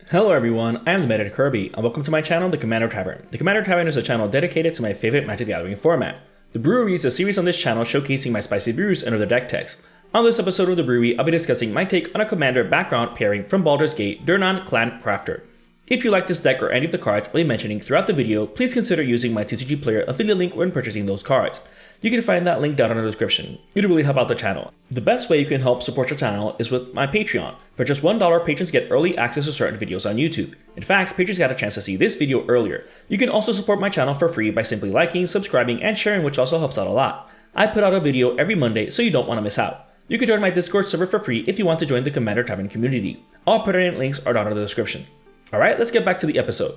Hello everyone, I am the Meta Kirby, and welcome to my channel, The Commander Tavern. The Commander Tavern is a channel dedicated to my favorite Magic the Gathering format. The Brewery is a series on this channel showcasing my spicy brews and other deck techs. On this episode of The Brewery, I'll be discussing my take on a Commander background pairing from Baldur's Gate, Durnan Clan Crafter. If you like this deck or any of the cards I'll be mentioning throughout the video, please consider using my TCG Player affiliate link when purchasing those cards. You can find that link down in the description. It'll really help out the channel. The best way you can help support your channel is with my Patreon. For just $1, patrons get early access to certain videos on YouTube. In fact, patrons got a chance to see this video earlier. You can also support my channel for free by simply liking, subscribing, and sharing, which also helps out a lot. I put out a video every Monday, so you don't want to miss out. You can join my Discord server for free if you want to join the Commander Tavern community. All pertinent links are down in the description. Alright, let's get back to the episode.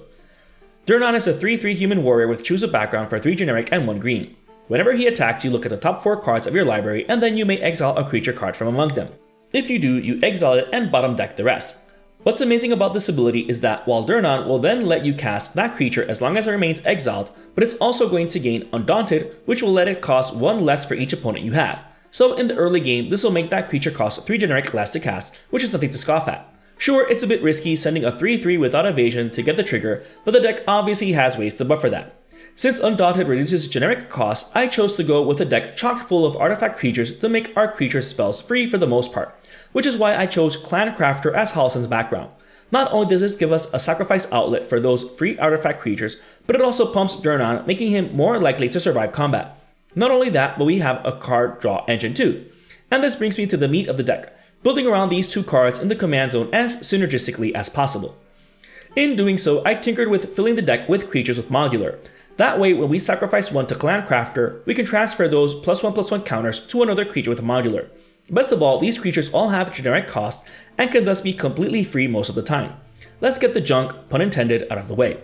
Durnan is a 3/3 human warrior with choose a background for 3 generic and 1 green. Whenever he attacks, you look at the top 4 cards of your library and then you may exile a creature card from among them. If you do, you exile it and bottom deck the rest. What's amazing about this ability is that while Durnan will then let you cast that creature as long as it remains exiled, but it's also going to gain Undaunted, which will let it cost 1 less for each opponent you have. So in the early game, this will make that creature cost 3 generic less to cast, which is nothing to scoff at. Sure, it's a bit risky sending a 3/3 without evasion to get the trigger, but the deck obviously has ways to buffer that. Since Undaunted reduces generic costs, I chose to go with a deck chock full of artifact creatures to make our creature spells free for the most part, which is why I chose Clan Crafter as Hallison's background. Not only does this give us a sacrifice outlet for those free artifact creatures, but it also pumps Durnan, making him more likely to survive combat. Not only that, but we have a card draw engine too. And this brings me to the meat of the deck, building around these 2 cards in the command zone as synergistically as possible. In doing so, I tinkered with filling the deck with creatures with Modular. That way, when we sacrifice 1 to Clan Crafter, we can transfer those +1/+1 counters to another creature with Modular. Best of all, these creatures all have generic cost and can thus be completely free most of the time. Let's get the junk, pun intended, out of the way.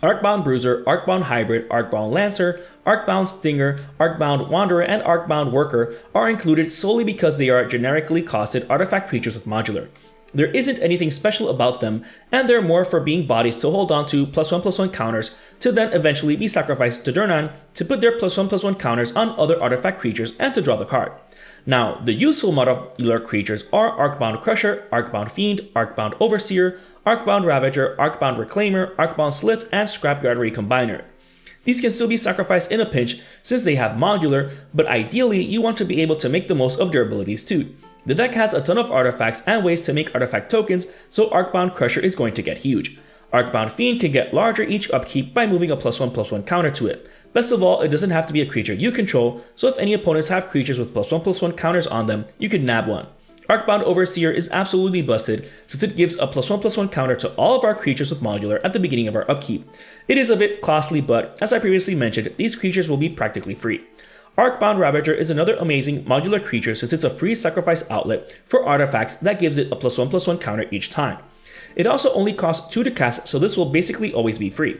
Arcbound Bruiser, Arcbound Hybrid, Arcbound Lancer, Arcbound Stinger, Arcbound Wanderer, and Arcbound Worker are included solely because they are generically costed artifact creatures with Modular. There isn't anything special about them, and they're more for being bodies to hold on to +1/+1 counters to then eventually be sacrificed to Durnan to put their +1/+1 counters on other artifact creatures and to draw the card. Now, the useful Modular creatures are Arcbound Crusher, Arcbound Fiend, Arcbound Overseer, Arcbound Ravager, Arcbound Reclaimer, Arcbound Slith, and Scrapyard Recombiner. These can still be sacrificed in a pinch since they have Modular, but ideally you want to be able to make the most of their abilities too. The deck has a ton of artifacts and ways to make artifact tokens, so Arcbound Crusher is going to get huge. Arcbound Fiend can get larger each upkeep by moving a +1/+1 counter to it. Best of all, it doesn't have to be a creature you control, so if any opponents have creatures with +1/+1 counters on them, you can nab one. Arcbound Overseer is absolutely busted since it gives a +1/+1 counter to all of our creatures with Modular at the beginning of our upkeep. It is a bit costly, but as I previously mentioned, these creatures will be practically free. Arcbound Ravager is another amazing modular creature since it's a free sacrifice outlet for artifacts that gives it a +1/+1 counter each time. It also only costs 2 to cast, so this will basically always be free.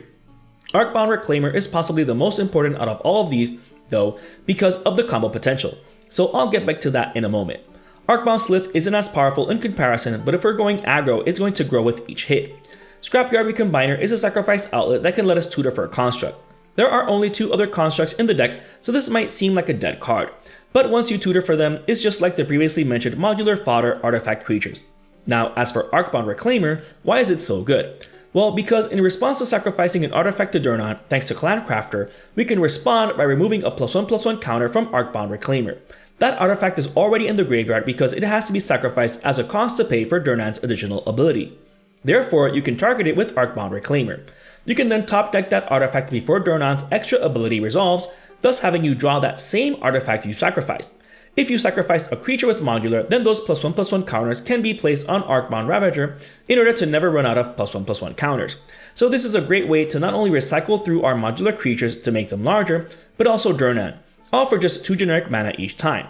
Arcbound Reclaimer is possibly the most important out of all of these, though, because of the combo potential, so I'll get back to that in a moment. Arcbound Slith isn't as powerful in comparison, but if we're going aggro, it's going to grow with each hit. Scrapyard Recombiner is a sacrifice outlet that can let us tutor for a construct. There are only 2 other constructs in the deck, so this might seem like a dead card. But once you tutor for them, it's just like the previously mentioned Modular Fodder artifact creatures. Now, as for Arcbound Reclaimer, why is it so good? Well, because in response to sacrificing an artifact to Durnan, thanks to Clan Crafter, we can respond by removing a +1/+1 counter from Arcbound Reclaimer. That artifact is already in the graveyard because it has to be sacrificed as a cost to pay for Durnan's additional ability. Therefore, you can target it with Arcbound Reclaimer. You can then top deck that artifact before Durnan's extra ability resolves, thus having you draw that same artifact you sacrificed. If you sacrificed a creature with Modular, then those +1/+1 counters can be placed on Arcbound Ravager in order to never run out of +1/+1 counters. So this is a great way to not only recycle through our modular creatures to make them larger, but also Durnan, all for just 2 generic mana each time.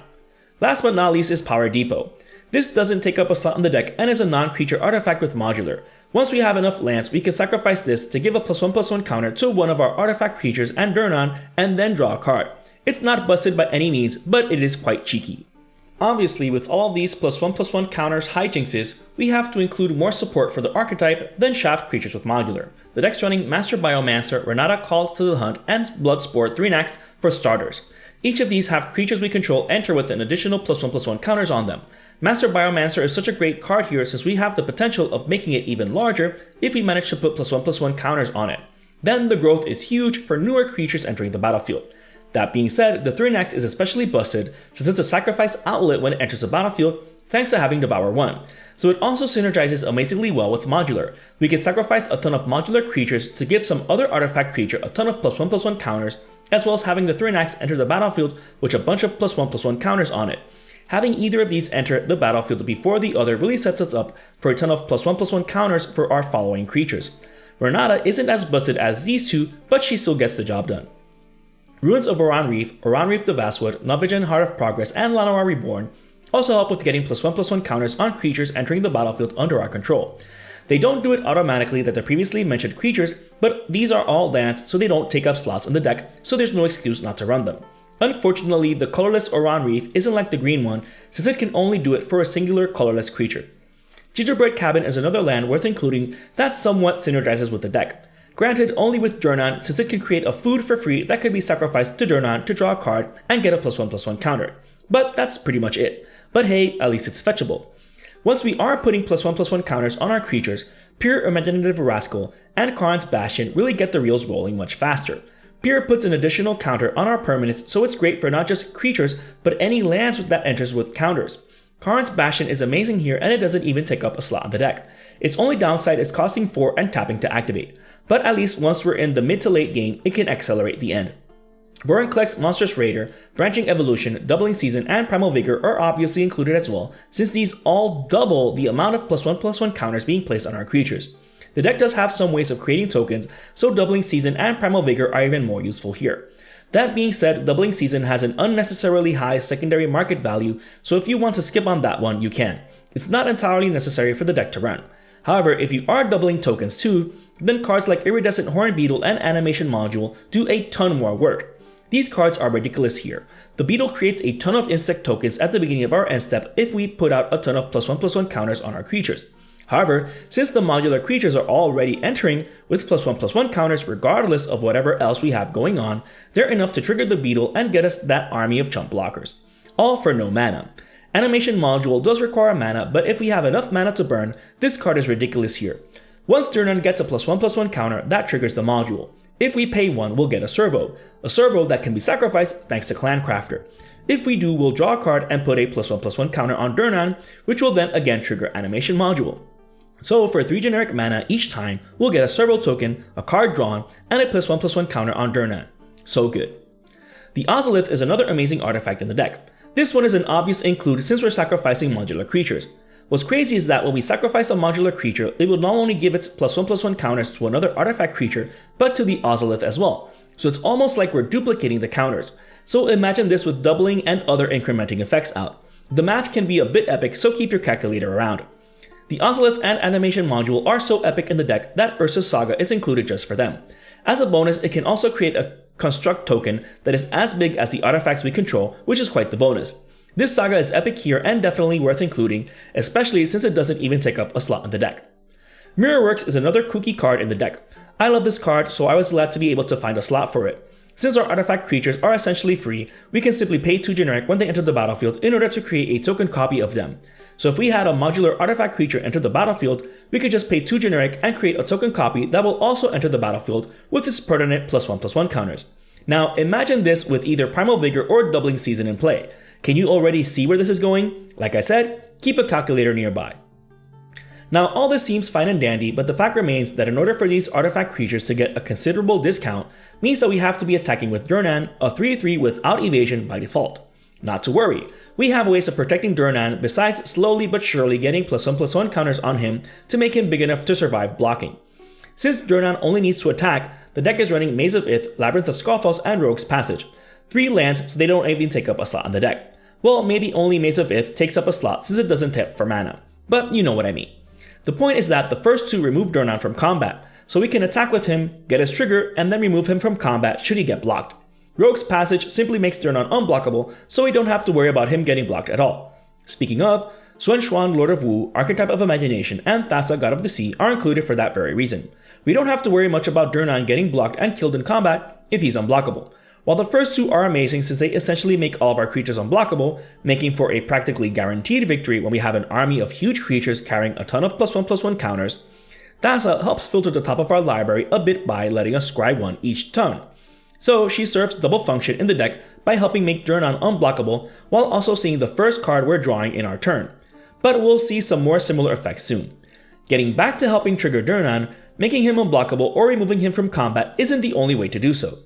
Last but not least is Power Depot. This doesn't take up a slot in the deck and is a non-creature artifact with Modular. Once we have enough lands, we can sacrifice this to give a +1/+1 counter to one of our artifact creatures and Durnan, and then draw a card. It's not busted by any means, but it is quite cheeky. Obviously, with all of these +1/+1 counters hijinxes, we have to include more support for the archetype than Shaft creatures with Modular. The deck's running Master Biomancer, Renata Call to the Hunt, and Bloodsport 3-Nax for starters. Each of these have creatures we control enter with an additional +1/+1 counters on them. Master Biomancer is such a great card here since we have the potential of making it even larger if we manage to put +1/+1 counters on it. Then the growth is huge for newer creatures entering the battlefield. That being said, the Durnan is especially busted since it's a sacrifice outlet when it enters the battlefield thanks to having Devour 1. So it also synergizes amazingly well with Modular. We can sacrifice a ton of Modular creatures to give some other artifact creature a ton of +1/+1 counters, as well as having the Durnan enter the battlefield with a bunch of +1/+1 counters on it. Having either of these enter the battlefield before the other really sets us up for a ton of +1/+1 counters for our following creatures. Renata isn't as busted as these two, but she still gets the job done. Ruins of Oran Reef the Vastwood, Evasion Heart of Progress, and Llanowar Reborn also help with getting +1/+1 counters on creatures entering the battlefield under our control. They don't do it automatically like the previously mentioned creatures, but these are all lands so they don't take up slots in the deck, so there's no excuse not to run them. Unfortunately, the colorless Oran Reef isn't like the green one since it can only do it for a singular colorless creature. Gingerbread Cabin is another land worth including that somewhat synergizes with the deck. Granted, only with Durnan since it can create a food for free that could be sacrificed to Durnan to draw a card and get a +1/+1 counter. But that's pretty much it. But hey, at least it's fetchable. Once we are putting +1/+1 counters on our creatures, Pure Imaginative Rascal and Karan's Bastion really get the reels rolling much faster. Pure puts an additional counter on our permanents, so it's great for not just creatures, but any lands that enters with counters. Karan's Bastion is amazing here and it doesn't even take up a slot in the deck. Its only downside is costing 4 and tapping to activate. But at least once we're in the mid to late game, it can accelerate the end. Vorinclex, Monstrous Raider, Branching Evolution, Doubling Season, and Primal Vigor are obviously included as well, since these all double the amount of +1/+1 counters being placed on our creatures. The deck does have some ways of creating tokens, so Doubling Season and Primal Vigor are even more useful here. That being said, Doubling Season has an unnecessarily high secondary market value, so if you want to skip on that one, you can. It's not entirely necessary for the deck to run. However, if you are doubling tokens too, then cards like Iridescent Horn Beetle and Animation Module do a ton more work. These cards are ridiculous here. The Beetle creates a ton of insect tokens at the beginning of our end step if we put out a ton of +1/+1 counters on our creatures. However, since the modular creatures are already entering with +1/+1 counters regardless of whatever else we have going on, they're enough to trigger the Beetle and get us that army of chump blockers. All for no mana. Animation Module does require mana, but if we have enough mana to burn, this card is ridiculous here. Once Durnan gets a +1/+1 counter, that triggers the module. If we pay 1, we'll get a servo that can be sacrificed thanks to Clan Crafter. If we do, we'll draw a card and put a +1/+1 counter on Durnan, which will then again trigger Animation Module. So for 3 generic mana each time, we'll get a servo token, a card drawn, and a +1/+1 counter on Durnan. So good. The Ozolith is another amazing artifact in the deck. This one is an obvious include since we're sacrificing modular creatures. What's crazy is that when we sacrifice a modular creature, it will not only give its +1/+1 counters to another artifact creature, but to the Ozolith as well. So it's almost like we're duplicating the counters. So imagine this with doubling and other incrementing effects out. The math can be a bit epic, so keep your calculator around. The Ozolith and Animation Module are so epic in the deck that Ursa's Saga is included just for them. As a bonus, it can also create a construct token that is as big as the artifacts we control, which is quite the bonus. This saga is epic here and definitely worth including, especially since it doesn't even take up a slot in the deck. Mirrorworks is another kooky card in the deck. I love this card, so I was glad to be able to find a slot for it. Since our artifact creatures are essentially free, we can simply pay 2 generic when they enter the battlefield in order to create a token copy of them. So if we had a modular artifact creature enter the battlefield, we could just pay 2 generic and create a token copy that will also enter the battlefield with its pertinent +1/+1 counters. Now imagine this with either Primal Vigor or Doubling Season in play. Can you already see where this is going? Like I said, keep a calculator nearby. Now all this seems fine and dandy, but the fact remains that in order for these artifact creatures to get a considerable discount means that we have to be attacking with Durnan, a 3/3 without evasion by default. Not to worry, we have ways of protecting Durnan besides slowly but surely getting +1/+1 counters on him to make him big enough to survive blocking. Since Durnan only needs to attack, the deck is running Maze of Ith, Labyrinth of Scoffles, and Rogue's Passage. 3 lands so they don't even take up a slot in the deck. Well, maybe only Maze of Ith takes up a slot since it doesn't tap for mana, but you know what I mean. The point is that the first 2 remove Durnan from combat, so we can attack with him, get his trigger, and then remove him from combat should he get blocked. Rogue's Passage simply makes Durnan unblockable, so we don't have to worry about him getting blocked at all. Speaking of, Xuan Xuan, Lord of Wu, Archetype of Imagination, and Thassa, God of the Sea are included for that very reason. We don't have to worry much about Durnan getting blocked and killed in combat if he's unblockable. While the first two are amazing since they essentially make all of our creatures unblockable, making for a practically guaranteed victory when we have an army of huge creatures carrying a ton of +1/+1 counters, Daza helps filter the top of our library a bit by letting us scry 1 each turn. So she serves double function in the deck by helping make Durnan unblockable while also seeing the first card we're drawing in our turn. But we'll see some more similar effects soon. Getting back to helping trigger Durnan, making him unblockable or removing him from combat isn't the only way to do so.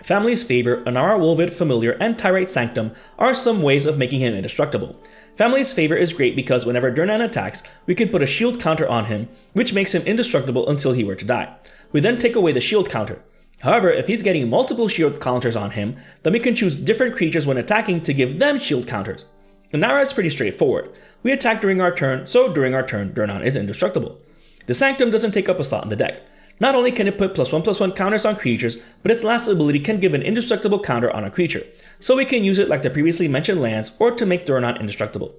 Family's Favor, Anara Wolvid Familiar, and Tyrite Sanctum are some ways of making him indestructible. Family's Favor is great because whenever Durnan attacks, we can put a shield counter on him, which makes him indestructible until he were to die. We then take away the shield counter. However, if he's getting multiple shield counters on him, then we can choose different creatures when attacking to give them shield counters. Anara is pretty straightforward. We attack during our turn, so during our turn, Durnan is indestructible. The Sanctum doesn't take up a slot in the deck. Not only can it put +1/+1 counters on creatures, but its last ability can give an indestructible counter on a creature, so we can use it like the previously mentioned lands or to make Durnan indestructible.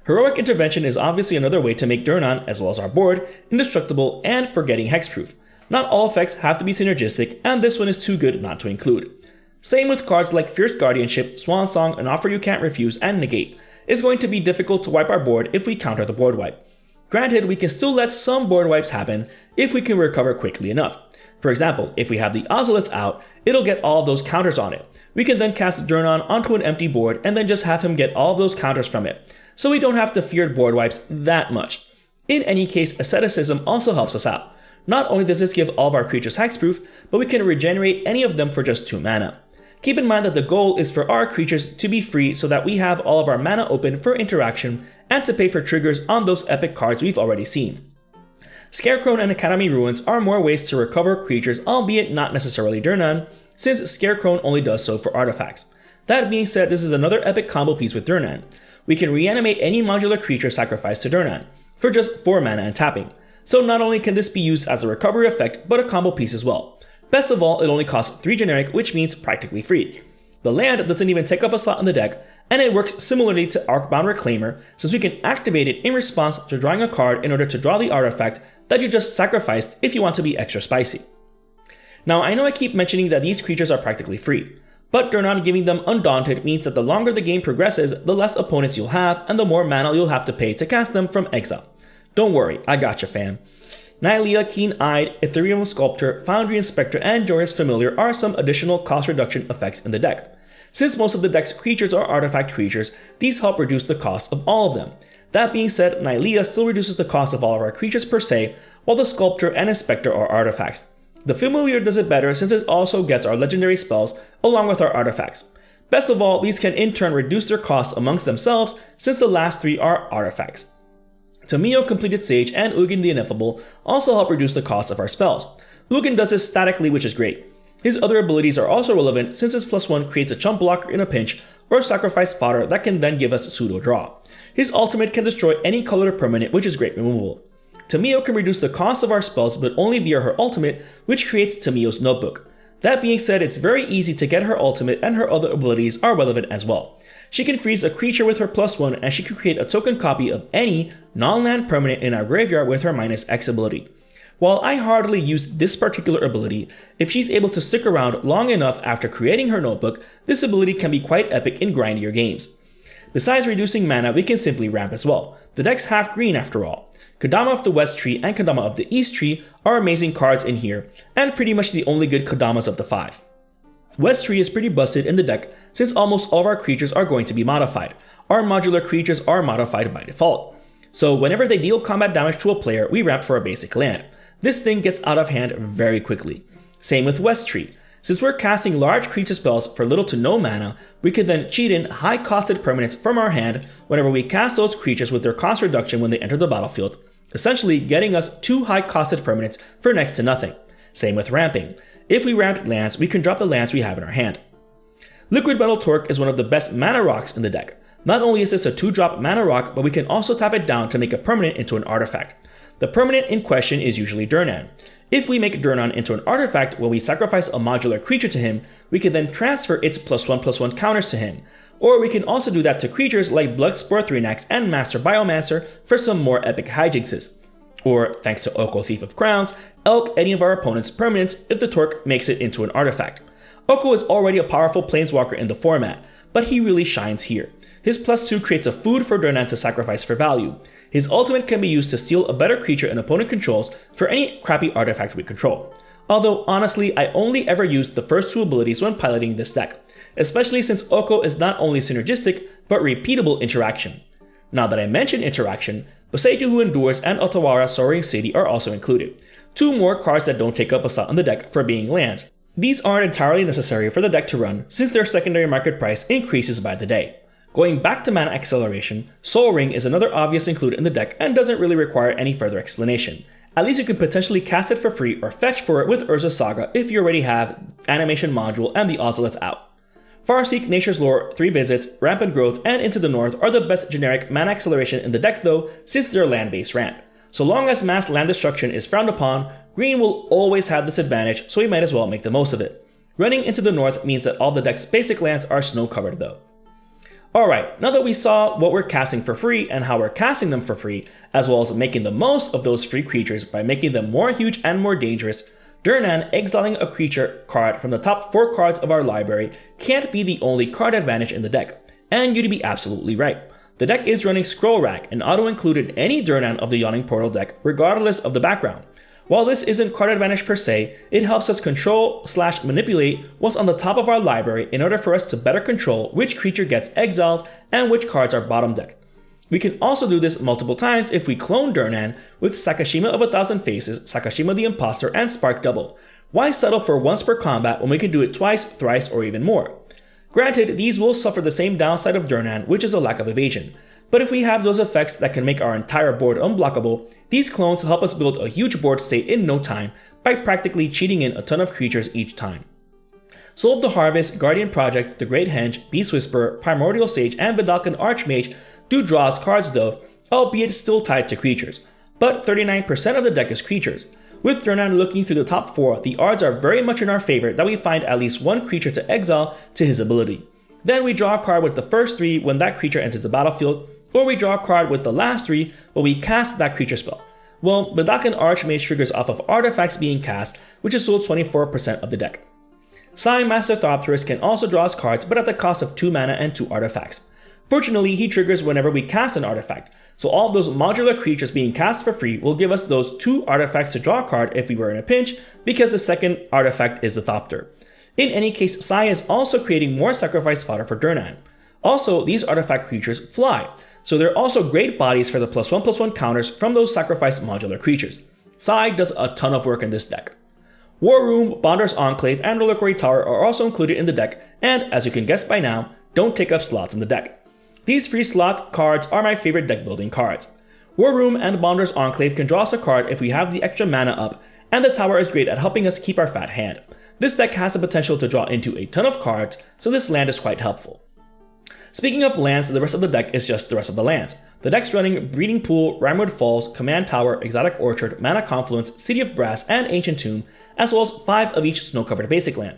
Heroic Intervention is obviously another way to make Durnan, as well as our board, indestructible and for getting hexproof. Not all effects have to be synergistic, and this one is too good not to include. Same with cards like Fierce Guardianship, Swan Song, An Offer You Can't Refuse, and Negate. It's going to be difficult to wipe our board if we counter the board wipe. Granted, we can still let some board wipes happen if we can recover quickly enough. For example, if we have the Ozolith out, it'll get all of those counters on it. We can then cast Durnan onto an empty board and then just have him get all of those counters from it, so we don't have to fear board wipes that much. In any case, Asceticism also helps us out. Not only does this give all of our creatures hexproof, but we can regenerate any of them for just 2 mana. Keep in mind that the goal is for our creatures to be free so that we have all of our mana open for interaction and to pay for triggers on those epic cards we've already seen. Scarecrow and Academy Ruins are more ways to recover creatures, albeit not necessarily Durnan, since Scarecrow only does so for artifacts. That being said, this is another epic combo piece with Durnan. We can reanimate any modular creature sacrificed to Durnan, for just 4 mana and tapping. So not only can this be used as a recovery effect, but a combo piece as well. Best of all, it only costs 3 generic, which means practically free. The land doesn't even take up a slot in the deck, and it works similarly to Arcbound Reclaimer, since we can activate it in response to drawing a card in order to draw the artifact that you just sacrificed if you want to be extra spicy. Now, I know I keep mentioning that these creatures are practically free, but Durnan giving them Undaunted means that the longer the game progresses, the less opponents you'll have, and the more mana you'll have to pay to cast them from exile. Don't worry, I gotcha fam. Nylea, Keen-Eyed, Ethereum Sculptor, Foundry Inspector, and Joyous Familiar are some additional cost reduction effects in the deck. Since most of the deck's creatures are artifact creatures, these help reduce the cost of all of them. That being said, Nylea still reduces the cost of all of our creatures per se, while the Sculptor and Inspector are artifacts. The Familiar does it better since it also gets our legendary spells along with our artifacts. Best of all, these can in turn reduce their costs amongst themselves since the last 3 are artifacts. Tamio, Completed Sage, and Ugin the Ineffable also help reduce the cost of our spells. Ugin does this statically, which is great. His other abilities are also relevant since his +1 creates a chump blocker in a pinch or sacrifice fodder that can then give us pseudo draw. His ultimate can destroy any colored permanent, which is great removal. Tamio can reduce the cost of our spells but only via her ultimate, which creates Tamio's Notebook. That being said, it's very easy to get her ultimate and her other abilities are relevant as well. She can freeze a creature with her +1 and she can create a token copy of any non-land permanent in our graveyard with her -X ability. While I hardly use this particular ability, if she's able to stick around long enough after creating her notebook, this ability can be quite epic in grindier games. Besides reducing mana, we can simply ramp as well. The deck's half green after all. Kodama of the West Tree and Kodama of the East Tree are amazing cards in here, and pretty much the only good Kodamas of the 5. West Tree is pretty busted in the deck since almost all of our creatures are going to be modified. Our modular creatures are modified by default. So whenever they deal combat damage to a player, we ramp for a basic land. This thing gets out of hand very quickly. Same with West Tree. Since we're casting large creature spells for little to no mana, we can then cheat in high-costed permanents from our hand whenever we cast those creatures with their cost reduction when they enter the battlefield, essentially getting us 2 high-costed permanents for next to nothing. Same with ramping. If we ramped lands, we can drop the lands we have in our hand. Liquid Metal Torque is one of the best mana rocks in the deck. Not only is this a 2-drop mana rock, but we can also tap it down to make a permanent into an artifact. The permanent in question is usually Durnan. If we make Durnan into an artifact when we sacrifice a modular creature to him, we can then transfer its +1/+1 counters to him. Or we can also do that to creatures like Bloodsport Threanax and Master Biomancer for some more epic hijaxes. Or, thanks to Oko Thief of Crowns, Elk any of our opponent's permanents if the Torque makes it into an artifact. Oko is already a powerful planeswalker in the format, but he really shines here. His +2 creates a food for Durnan to sacrifice for value. His ultimate can be used to steal a better creature an opponent controls for any crappy artifact we control. Although honestly, I only ever used the first two abilities when piloting this deck, especially since Oko is not only synergistic, but repeatable interaction. Now that I mentioned interaction, Boseiju Who Endures and Otawara Soaring City are also included. Two more cards that don't take up a slot on the deck for being lands. These aren't entirely necessary for the deck to run since their secondary market price increases by the day. Going back to mana acceleration, Soul Ring is another obvious include in the deck and doesn't really require any further explanation. At least you could potentially cast it for free or fetch for it with Urza Saga if you already have Animation Module and the Ozolith out. Farseek, Nature's Lore, 3 Visits, Rampant Growth, and Into the North are the best generic mana acceleration in the deck though, since they're land-based ramp. So long as mass land destruction is frowned upon, green will always have this advantage, so we might as well make the most of it. Running Into the North means that all the deck's basic lands are snow covered though. Alright, now that we saw what we're casting for free and how we're casting them for free, as well as making the most of those free creatures by making them more huge and more dangerous, Durnan exiling a creature card from the top 4 cards of our library can't be the only card advantage in the deck, and you'd be absolutely right. The deck is running Scroll Rack and auto-included any Durnan of the Yawning Portal deck regardless of the background. While this isn't card advantage per se, it helps us control/manipulate what's on the top of our library in order for us to better control which creature gets exiled and which cards are bottom deck. We can also do this multiple times if we clone Durnan with Sakashima of 1,000 Faces, Sakashima the Imposter, and Spark Double. Why settle for once per combat when we can do it twice, thrice, or even more? Granted, these will suffer the same downside of Durnan, which is a lack of evasion. But if we have those effects that can make our entire board unblockable, these clones help us build a huge board state in no time by practically cheating in a ton of creatures each time. Soul of the Harvest, Guardian Project, The Great Henge, Beast Whisperer, Primordial Sage, and Vidalcan Archmage do draw us cards though, albeit still tied to creatures. But 39% of the deck is creatures. With Durnan looking through the top 4, the odds are very much in our favor that we find at least one creature to exile to his ability. Then we draw a card with the first 3 when that creature enters the battlefield, or we draw a card with the last 3 when we cast that creature spell. Well, Vidalcan Archmage triggers off of artifacts being cast, which is sold 24% of the deck. Sai Master Thopterus can also draw us cards, but at the cost of 2 mana and 2 artifacts. Fortunately, he triggers whenever we cast an artifact, so all of those modular creatures being cast for free will give us those 2 artifacts to draw a card if we were in a pinch, because the second artifact is the Thopter. In any case, Sai is also creating more sacrifice fodder for Durnan. Also, these artifact creatures fly, so they're also great bodies for the +1/+1 counters from those sacrificed modular creatures. Sai does a ton of work in this deck. War Room, Bonder's Enclave, and Reliquary Tower are also included in the deck, and as you can guess by now, don't take up slots in the deck. These free slot cards are my favorite deck building cards. War Room and Bonder's Enclave can draw us a card if we have the extra mana up, and the tower is great at helping us keep our fat hand. This deck has the potential to draw into a ton of cards, so this land is quite helpful. Speaking of lands, the rest of the deck is just the rest of the lands. The deck's running Breeding Pool, Rimewood Falls, Command Tower, Exotic Orchard, Mana Confluence, City of Brass, and Ancient Tomb, as well as 5 of each snow-covered basic land.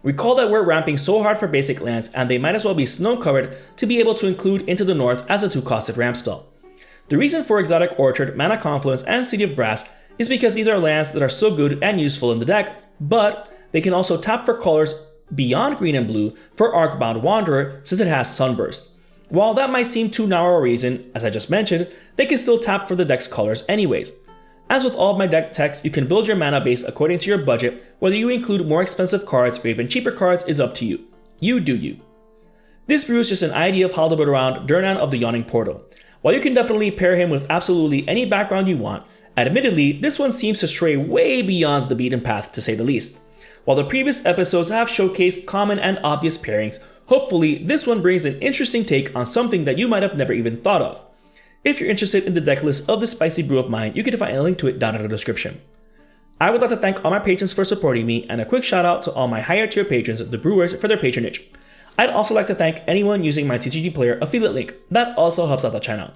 Recall that we're ramping so hard for basic lands, and they might as well be snow-covered to be able to include Into the North as a 2-costed ramp spell. The reason for Exotic Orchard, Mana Confluence, and City of Brass is because these are lands that are still good and useful in the deck, but they can also tap for colors beyond green and blue for Arcbound Wanderer since it has Sunburst. While that might seem too narrow a reason, as I just mentioned, they can still tap for the deck's colors anyways. As with all of my deck techs, you can build your mana base according to your budget. Whether you include more expensive cards or even cheaper cards is up to you. You do you. This brew is just an idea of how to build around Durnan of the Yawning Portal. While you can definitely pair him with absolutely any background you want, admittedly, this one seems to stray way beyond the beaten path to say the least. While the previous episodes have showcased common and obvious pairings, hopefully this one brings an interesting take on something that you might have never even thought of. If you're interested in the deck list of this spicy brew of mine, you can find a link to it down in the description. I would like to thank all my patrons for supporting me, and a quick shout out to all my higher tier patrons, the brewers, for their patronage. I'd also like to thank anyone using my TCG Player affiliate link, that also helps out the channel.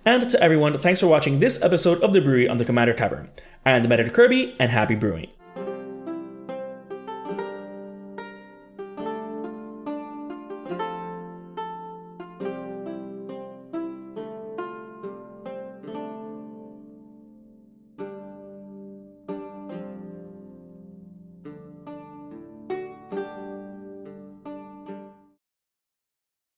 And to everyone, thanks for watching this episode of The Brewery on the Commander Tavern. I am the Meditor Kirby, and happy brewing.